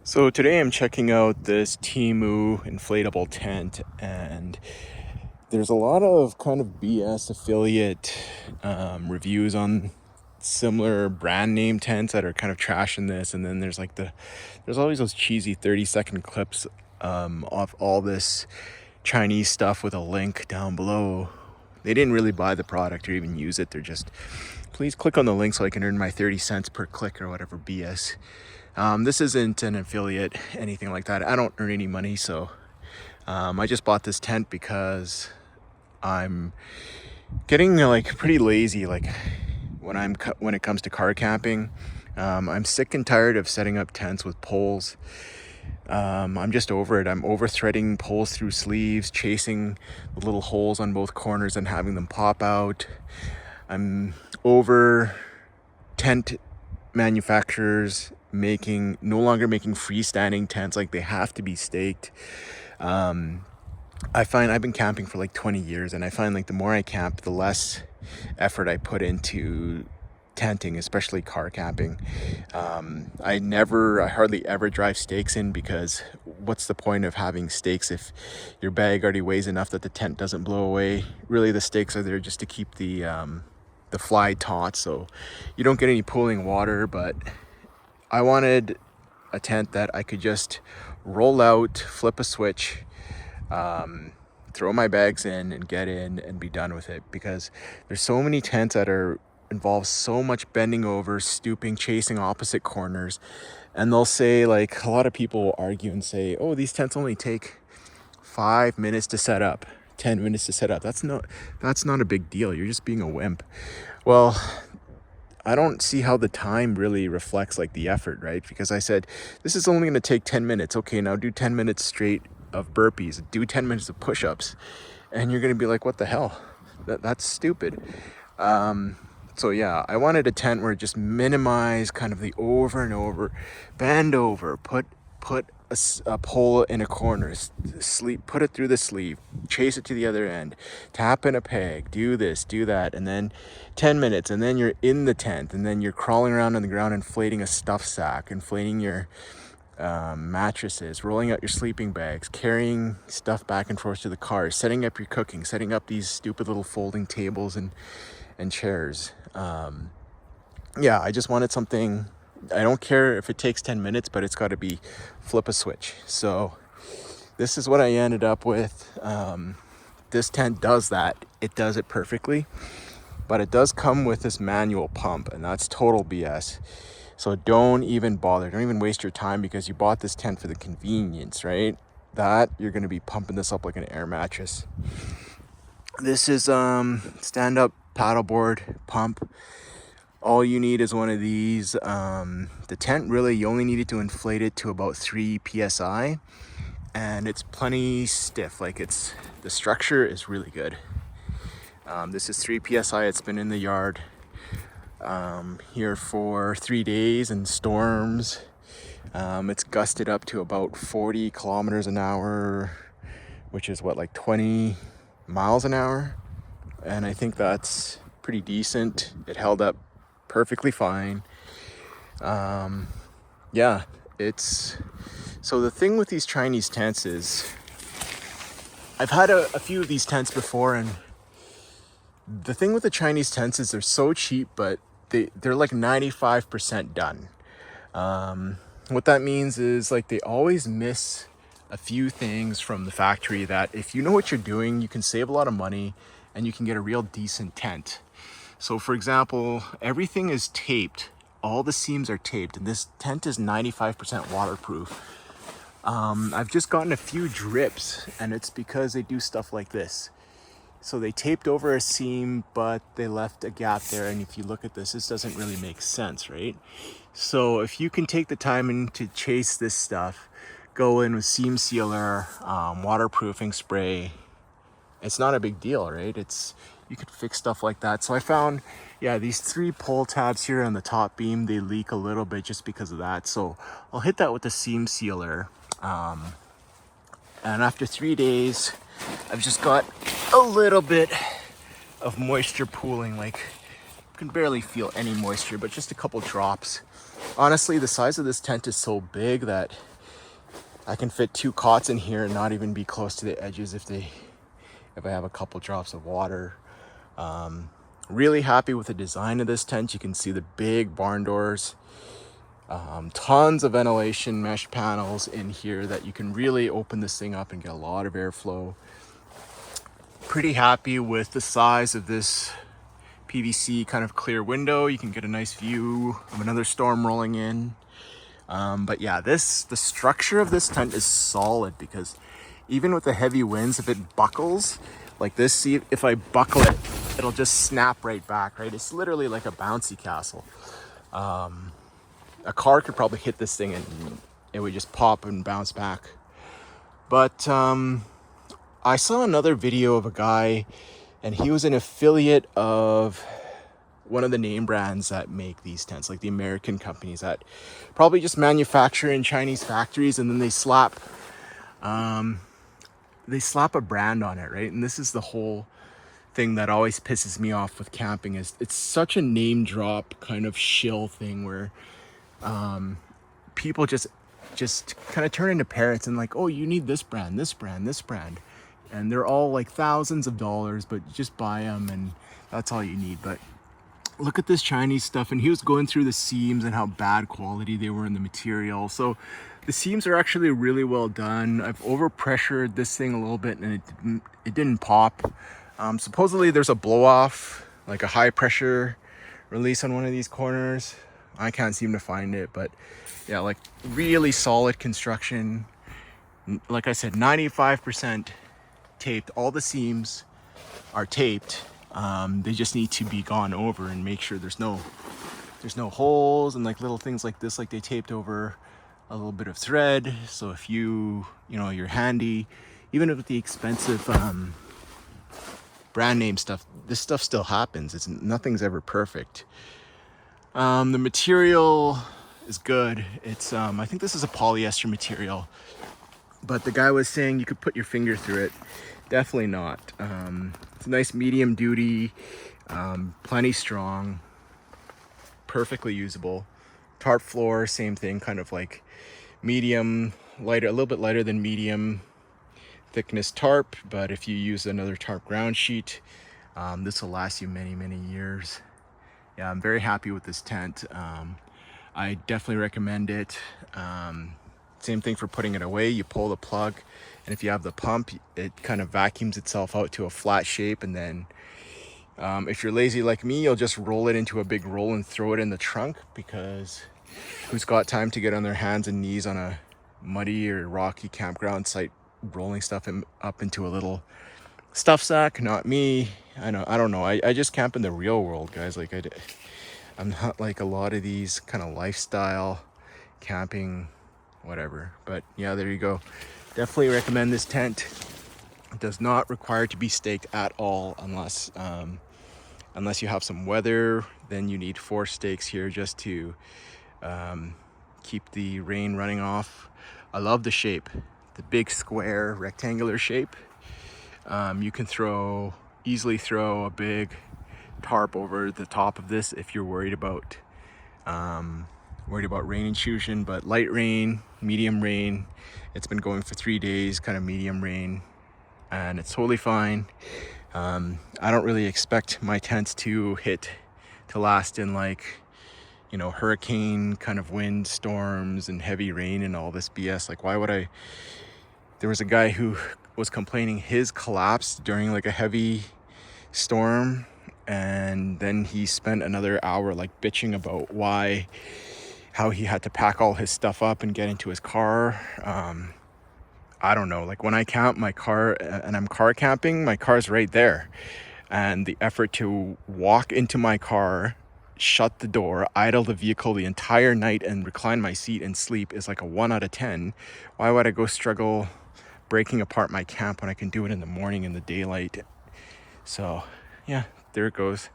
So today I'm checking out this Temu inflatable tent, and there's a lot of kind of BS affiliate reviews on similar brand name tents that are kind of trashing this, and then there's always those cheesy 30-second clips of all this Chinese stuff with a link down below. They didn't really buy the product or even use it. They're just, please click on the link so I can earn my 30 cents per click or whatever BS. This isn't an affiliate, anything like that. I don't earn any money, so I just bought this tent because I'm getting like pretty lazy. Like when it comes to car camping, I'm sick and tired of setting up tents with poles. I'm just over it. I'm over threading poles through sleeves, chasing the little holes on both corners and having them pop out. I'm over tent manufacturers no longer making freestanding tents. Like, they have to be staked. I find I've been camping for like 20 years, and I find like the more I camp, the less effort I put into tenting, especially car camping. I hardly ever drive stakes in, because what's the point of having stakes if your bag already weighs enough that the tent doesn't blow away? Really, the stakes are there just to keep the fly taut, so you don't get any pooling water. But I wanted a tent that I could just roll out, flip a switch, throw my bags in and get in and be done with it, because there's so many tents that involve so much bending over, stooping, chasing opposite corners. And they'll say, like, a lot of people will argue and say, oh, these tents only take 5 minutes to set up, 10 minutes to set up. That's not a big deal. You're just being a wimp. Well, I don't see how the time really reflects like the effort, right? Because I said, this is only going to take 10 minutes. Okay, now do 10 minutes straight of burpees, do 10 minutes of push-ups. And you're going to be like, what the hell? That's stupid. So yeah, I wanted a tent where it just minimized kind of the over and over, bend over, put a pole in a corner, put it through the sleeve, chase it to the other end, tap in a peg, do this, do that, and then 10 minutes, and then you're in the tent, and then you're crawling around on the ground, inflating a stuff sack, inflating your mattresses, rolling out your sleeping bags, carrying stuff back and forth to the car, setting up your cooking, setting up these stupid little folding tables and chairs. Yeah, I just wanted something. I don't care if it takes 10 minutes, but it's got to be flip a switch. So this is what I ended up with. This tent does that. It does it perfectly, but it does come with this manual pump, and that's total BS. So don't even bother. Don't even waste your time, because you bought this tent for the convenience, right? That you're going to be pumping this up like an air mattress. This is stand-up paddleboard pump. All you need is one of these. The tent, really, you only needed to inflate it to about 3 psi, and it's plenty stiff. Like, the structure is really good. This is 3 psi. It's been in the yard here for 3 days in storms. It's gusted up to about 40 kilometers an hour, which is what, like 20 miles an hour. And I think that's pretty decent. It held up perfectly fine. Yeah, so the thing with these Chinese tents is, I've had a few of these tents before, and the thing with the Chinese tents is they're so cheap, but they're like 95% done. What that means is, like, they always miss a few things from the factory that, if you know what you're doing, you can save a lot of money and you can get a real decent tent. So for example, everything is taped. All the seams are taped, and this tent is 95% waterproof. I've just gotten a few drips, and it's because they do stuff like this. So they taped over a seam, but they left a gap there. And if you look at this doesn't really make sense, right? So if you can take the time to chase this stuff, go in with seam sealer, waterproofing spray, it's not a big deal, right? You could fix stuff like that. So I found, yeah, these 3 pull tabs here on the top beam, they leak a little bit just because of that. So I'll hit that with the seam sealer. And after 3 days, I've just got a little bit of moisture pooling. Like, you can barely feel any moisture, but just a couple drops. Honestly, the size of this tent is so big that I can fit 2 cots in here and not even be close to the edges if I have a couple drops of water. Really happy with the design of this tent. You can see the big barn doors, tons of ventilation mesh panels in here that you can really open this thing up and get a lot of airflow. Pretty happy with the size of this PVC kind of clear window. You can get a nice view of another storm rolling in. But yeah, the structure of this tent is solid, because even with the heavy winds, if it buckles like this, see if I buckle it, it'll just snap right back, right? It's literally like a bouncy castle. A car could probably hit this thing and it would just pop and bounce back. But I saw another video of a guy, and he was an affiliate of one of the name brands that make these tents, like the American companies that probably just manufacture in Chinese factories, and then they slap a brand on it, right? And this is the whole thing that always pisses me off with camping, is it's such a name drop kind of shill thing where people just kind of turn into parrots and like, oh, you need this brand, this brand, this brand, and they're all like thousands of dollars, but you just buy them and that's all you need. But look at this Chinese stuff, and he was going through the seams and how bad quality they were in the material. So the seams are actually really well done. I've overpressured this thing a little bit and it didn't pop. Supposedly there's a blow off, like a high pressure release on one of these corners. I can't seem to find it, but yeah, like really solid construction. Like I said, 95% taped. All the seams are taped. They just need to be gone over and make sure there's no holes and like little things like this, like they taped over a little bit of thread. So if you're handy, even with the expensive brand name stuff, this stuff still happens. Nothing's ever perfect. The material is good. It's I think this is a polyester material, but the guy was saying you could put your finger through it. Definitely not. It's a nice medium duty, plenty strong, perfectly usable. Tarp floor, same thing, kind of like medium, lighter, a little bit lighter than medium thickness tarp, but if you use another tarp ground sheet, this will last you many, many years. Yeah, I'm very happy with this tent. I definitely recommend it. Same thing for putting it away. You pull the plug, and if you have the pump, it kind of vacuums itself out to a flat shape, and then if you're lazy like me, you'll just roll it into a big roll and throw it in the trunk, because who's got time to get on their hands and knees on a muddy or rocky campground site rolling stuff up into a little stuff sack? Not me. I don't know. I just camp in the real world, guys. Like I'm not like a lot of these kind of lifestyle camping whatever. But yeah, there you go. Definitely recommend this tent. It does not require to be staked at all, unless you have some weather. Then you need 4 stakes here just to keep the rain running off. I love the shape, the big square rectangular shape. You can easily throw a big tarp over the top of this if you're worried about rain intrusion. But light rain, medium rain, it's been going for 3 days, kind of medium rain, and it's totally fine. I don't really expect my tents to last in like, hurricane kind of wind storms and heavy rain and all this BS. Like, why would I? There was a guy who was complaining his collapsed during like a heavy storm, and then he spent another hour like bitching about how he had to pack all his stuff up and get into his car. I don't know, like when I camp my car and I'm car camping, my car's right there, and the effort to walk into my car, shut the door, idle the vehicle the entire night and recline my seat and sleep is like a 1 out of 10. Why would I go struggle breaking apart my camp when I can do it in the morning in the daylight? So yeah, there it goes.